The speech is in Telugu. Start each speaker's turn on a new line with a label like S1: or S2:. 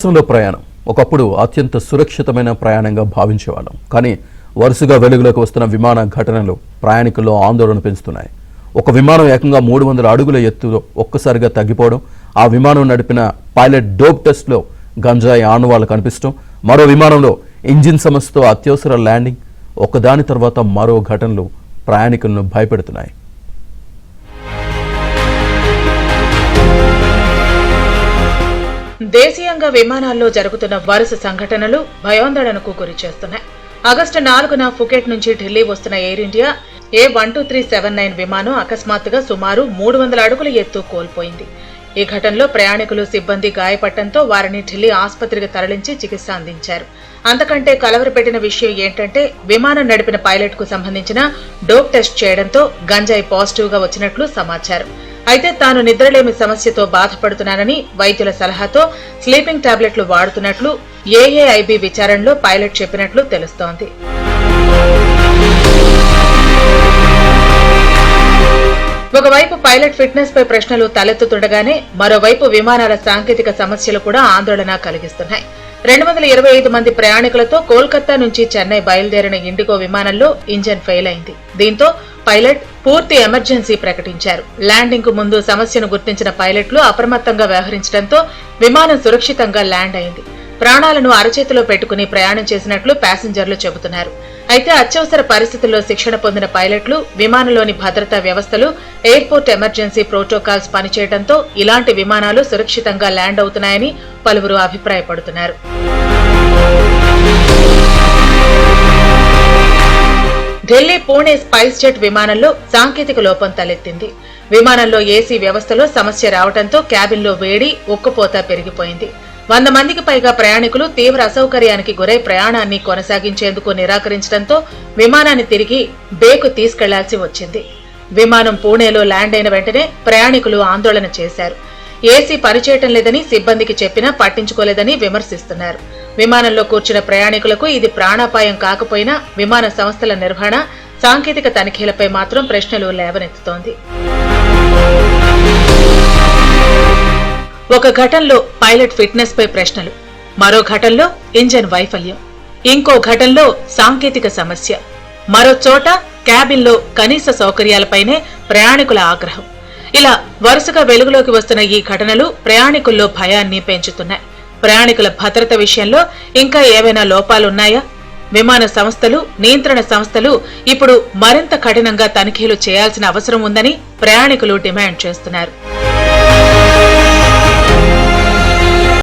S1: దేశంలో ప్రయాణం ఒకప్పుడు అత్యంత సురక్షితమైన ప్రయాణంగా భావించేవాళ్ళం. కానీ వరుసగా వెలుగులోకి వస్తున్న విమాన ఘటనలు ప్రయాణికుల్లో ఆందోళన పెంచుతున్నాయి. ఒక విమానం ఏకంగా 300 అడుగుల ఎత్తులో ఒక్కసారిగా తగ్గిపోవడం, ఆ విమానం నడిపిన పైలట్ డోప్ టెస్ట్లో గంజాయి ఆనవాళ్లు కనిపించడం, మరో విమానంలో ఇంజిన్ సమస్యతో అత్యవసర ల్యాండింగ్, ఒకదాని తర్వాత మరో ఘటనలు ప్రయాణికులను భయపెడుతున్నాయి.
S2: దేశీయంగా విమానాల్లో జరుగుతున్న వరుస సంఘటనలు భయాందోళనకు గురి చేస్తున్నాయి. ఆగస్టు 4న ఫుకెట్ నుంచి ఢిల్లీ వస్తున్న ఎయిర్ ఇండియా A12379 విమానం అకస్మాత్తుగా సుమారు 300 అడుగుల ఎత్తు కోల్పోయింది. ఈ ఘటనలో ప్రయాణికులు, సిబ్బంది గాయపడటంతో వారిని ఢిల్లీ ఆసుపత్రికి తరలించి చికిత్స అందించారు. అంతకంటే కలవరపెట్టిన విషయం ఏంటంటే, విమానం నడిపిన పైలట్ కు సంబంధించిన డోప్ టెస్ట్ చేయడంతో గంజాయి పాజిటివ్ గా వచ్చినట్లు సమాచారం. అయితే తాను నిద్రలేమి సమస్యతో బాధపడుతున్నానని, వైద్యుల సలహాతో స్లీపింగ్ టాబ్లెట్లు వాడుతున్నట్లు ఏఏఐబీ విచారణలో పైలట్ చెప్పినట్లు తెలుస్తోంది. ఒకవైపు పైలట్ ఫిట్నెస్ పై ప్రశ్నలు తలెత్తుతుండగానే మరోవైపు విమానాల సాంకేతిక సమస్యలు కూడా ఆందోళన కలిగిస్తున్నాయి. 225 మంది ప్రయాణికులతో కోల్కతా నుంచి చెన్నై బయలుదేరిన ఇండిగో విమానంలో ఇంజన్ ఫెయిల్ అయింది. దీంతో పైలట్ పూర్తి ఎమర్జెన్సీ ప్రకటించారు. ల్యాండింగ్ కు ముందు సమస్యను గుర్తించిన పైలట్లు అప్రమత్తంగా వ్యవహరించడంతో విమానం సురక్షితంగా ల్యాండ్ అయింది. ప్రాణాలను అరచేతిలో పెట్టుకుని ప్రయాణం చేసినట్లు ప్యాసింజర్లు చెబుతున్నారు. అయితే అత్యవసర పరిస్థితుల్లో శిక్షణ పొందిన పైలట్లు, విమానంలోని భద్రతా వ్యవస్థలు, ఎయిర్పోర్ట్ ఎమర్జెన్సీ ప్రోటోకాల్స్ పనిచేయడంతో ఇలాంటి విమానాలు సురక్షితంగా ల్యాండ్ అవుతున్నాయని పలువురు అభిప్రాయపడుతున్నారు. ఢిల్లీ పూణే స్పైస్ జెట్ విమానంలో సాంకేతిక లోపం తలెత్తింది. విమానంలో ఏసీ వ్యవస్థలో సమస్య రావడంతో క్యాబిన్లో వేడి, ఉక్కపోత పెరిగిపోయింది. 100 మందికి పైగా ప్రయాణికులు తీవ్ర అసౌకర్యానికి గురై ప్రయాణాన్ని కొనసాగించేందుకు నిరాకరించడంతో విమానాన్ని తిరిగి బేకు తీసుకెళ్లాల్సి వచ్చింది. విమానం పూణేలో ల్యాండ్ అయిన వెంటనే ప్రయాణికులు ఆందోళన చేశారు. ఏసీ పనిచేయటం లేదని సిబ్బందికి చెప్పినా పట్టించుకోలేదని విమర్శిస్తున్నారు. విమానంలో కూర్చున్న ప్రయాణికులకు ఇది ప్రాణాపాయం కాకపోయినా విమాన సంస్థల నిర్వహణ, సాంకేతిక తనిఖీలపై మాత్రం ప్రశ్నలు లేవనెత్తుతోంది. ఒక ఘటనలో పైలట్ ఫిట్నెస్ పై ప్రశ్నలు, మరో ఘటనలో ఇంజన్ వైఫల్యం, ఇంకో ఘటనలో సాంకేతిక సమస్య, మరో చోట క్యాబిన్లో కనీస సౌకర్యాలపైనే ప్రయాణికుల ఆగ్రహం. ఇలా వరుసగా వెలుగులోకి వస్తున్న ఈ ఘటనలు ప్రయాణికుల్లో భయాన్ని పెంచుతున్నాయి. ప్రయాణికుల భద్రత విషయంలో ఇంకా ఏవైనా లోపాలున్నాయా? విమాన సంస్థలు, నియంత్రణ సంస్థలు ఇప్పుడు మరింత కఠినంగా తనిఖీలు చేయాల్సిన అవసరం ఉందని ప్రయాణికులు డిమాండ్ చేస్తున్నారు.